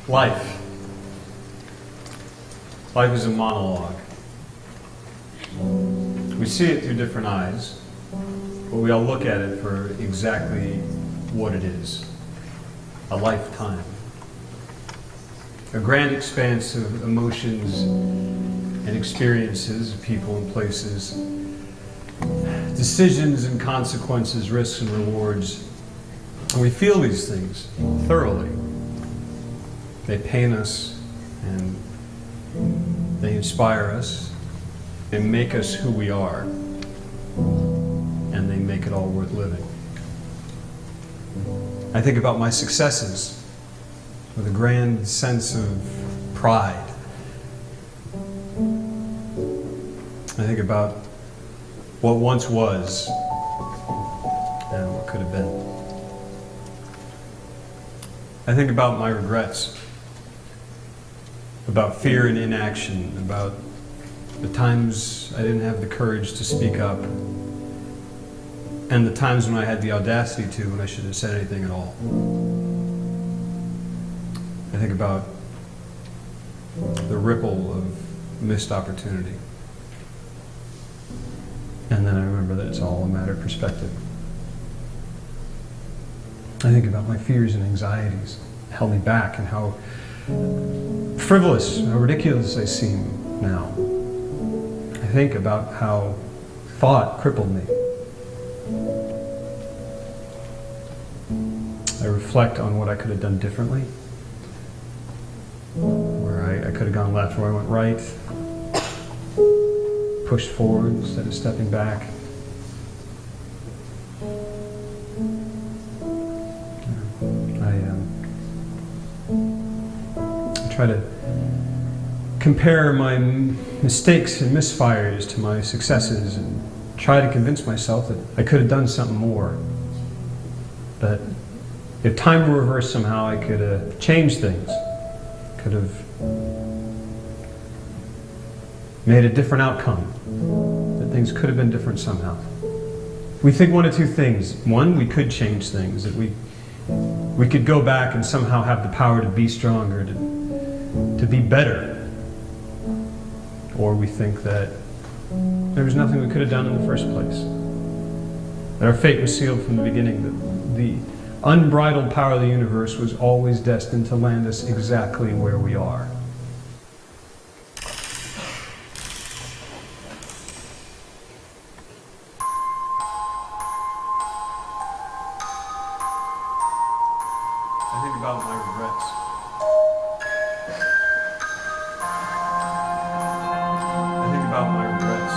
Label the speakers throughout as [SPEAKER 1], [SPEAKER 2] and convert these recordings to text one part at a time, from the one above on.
[SPEAKER 1] Life. Life is a monologue. We see it through different eyes, but we all look at it for exactly what it is. A lifetime. A grand expanse of emotions and experiences, people and places, decisions and consequences, risks and rewards. And we feel these things thoroughly. They pain us and they inspire us. They make us who we are. And they make it all worth living. I think about my successes with a grand sense of pride. I think about what once was and what could have been. I think about my regrets, about fear and inaction, about the times I didn't have the courage to speak up, and the times when I had the audacity to when I shouldn't have said anything at all. I think about the ripple of missed opportunity. And then I remember that it's all a matter of perspective. I think about my fears and anxieties that held me back and how frivolous, how ridiculous they seem now. I think about how thought crippled me. I reflect on what I could have done differently, where I could have gone left, where I went right, pushed forward instead of stepping back. I try to compare my mistakes and misfires to my successes and try to convince myself that I could have done something more. That if time were reversed somehow, I could have changed things, could have made a different outcome, that things could have been different somehow. We think one of two things. One, we could change things, that we could go back and somehow have the power to be stronger, to be better. Or we think that there was nothing we could have done in the first place. That our fate was sealed from the beginning, that the unbridled power of the universe was always destined to land us exactly where we are. I think about my regrets. I think about my regrets.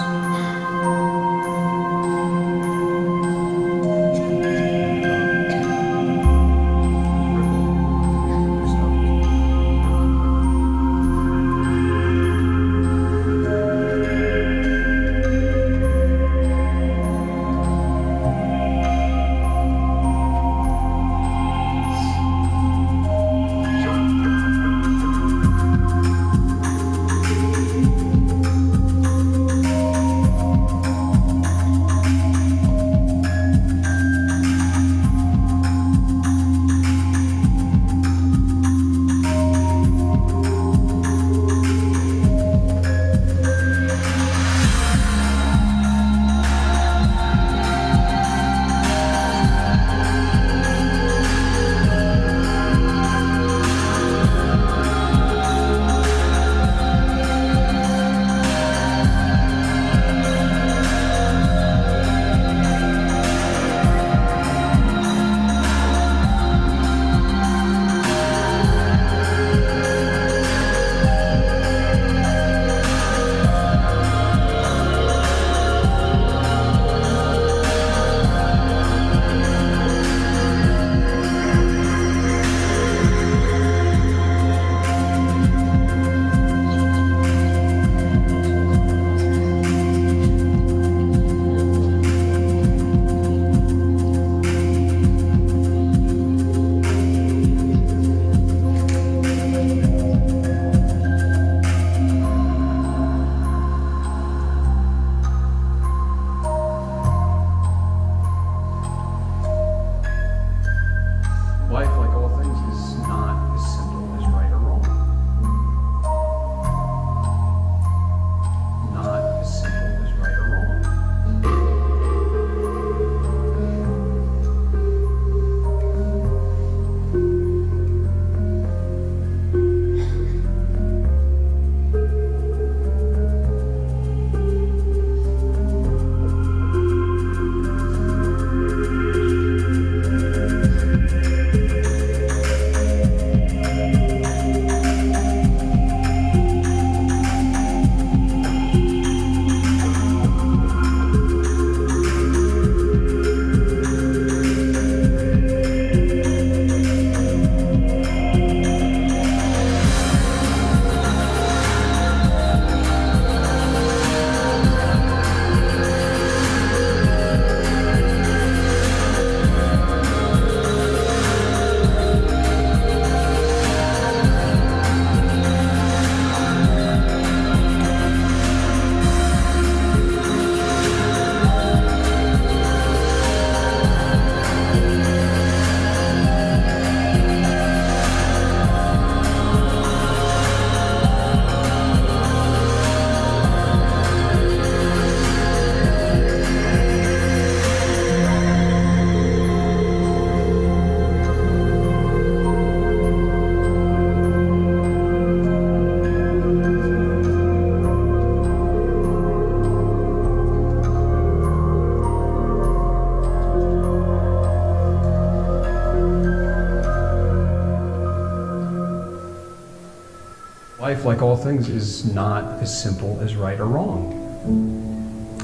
[SPEAKER 1] Life, like all things, is not as simple as right or wrong.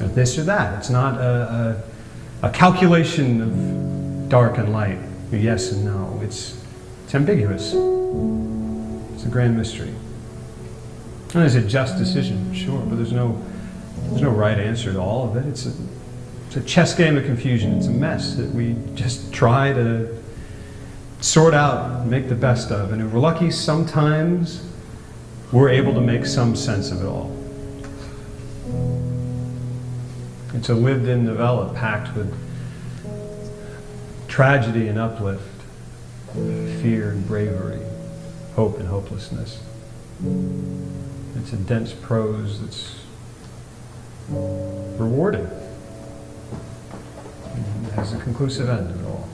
[SPEAKER 1] Or this or that. It's not a calculation of dark and light, yes and no. It's ambiguous. It's a grand mystery. And there's a just decision, sure, but there's no right answer to all of it. It's a chess game of confusion. It's a mess that we just try to sort out and make the best of. And if we're lucky, sometimes we're able to make some sense of it all. It's a lived-in novella packed with tragedy and uplift, fear and bravery, hope and hopelessness. It's a dense prose that's rewarding. It has a conclusive end to it all.